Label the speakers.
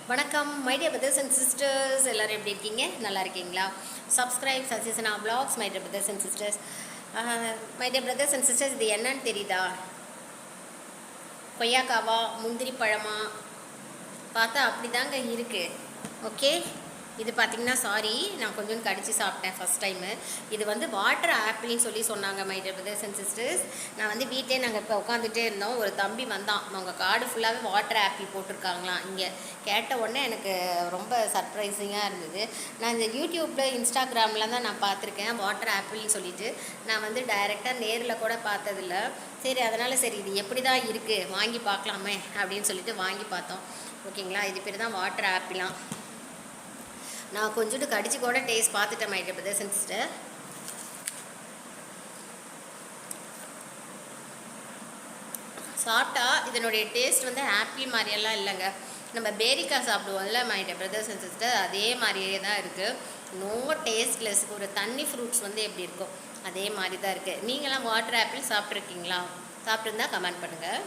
Speaker 1: வணக்கம் my dear brothers and sisters, எல்லோரும் எப்படி இருக்கீங்க? நல்லா இருக்கீங்களா? Subscribe Sasisana vlogs my dear brothers and sisters. My dear brothers and sisters, இது என்னன்னு தெரியுதா? கொய்யாக்காவா, முந்திரி பழமா? பார்த்தா அப்படி தாங்க இருக்குது. ஓகே, இது பார்த்திங்கன்னா சாரி, நான் கொஞ்சம் கடிச்சு சாப்பிட்டேன் ஃபஸ்ட் டைமு. இது வந்து வாட்டர் ஆப்பிள்னு சொன்னாங்க my dear brothers and sisters. நான் வந்து வீட்டிலே நாங்கள் இப்போ உட்காந்துட்டே இருந்தோம். ஒரு தம்பி வந்தான், அவங்க கார்டு ஃபுல்லாகவே வாட்டர் ஆப்பிள் போட்டிருக்காங்களாம். இங்கே கேட்ட உடனே எனக்கு ரொம்ப சர்ப்ரைசிங்காக இருந்தது. நான் இந்த யூடியூப்பில் இன்ஸ்டாகிராமில் தான் நான் பார்த்துருக்கேன் வாட்டர் ஆப்பிள்னு சொல்லிட்டு. நான் வந்து டைரெக்டாக நேரில் கூட பார்த்ததில்ல. சரி, அதனால் சரி இது எப்படி தான் இருக்குது, வாங்கி பார்க்கலாமே அப்படின்னு சொல்லிட்டு வாங்கி பார்த்தோம். ஓகேங்களா, இது பேர் தான் வாட்டர் ஆப்பிளாம். நான் கொஞ்சோண்டு கடிச்சு கூட டேஸ்ட் பார்த்துட்டேன் my dear brothers and sister. சாப்பிட்டா இதனுடைய டேஸ்ட் வந்து ஆப்பிள் மாதிரியெல்லாம் இல்லைங்க. நம்ம பேரிக்காய் சாப்பிடுவோம்ல my dear brothers and sister, அதே மாதிரியே தான் இருக்குது. No tasteless. ஒரு தண்ணி ஃப்ரூட்ஸ் வந்து எப்படி இருக்கும் அதே மாதிரி தான் இருக்குது. நீங்களாம் வாட்டர் ஆப்பிள் சாப்பிட்ருக்கீங்களா? சாப்பிட்ருந்தா கமெண்ட் பண்ணுங்கள்.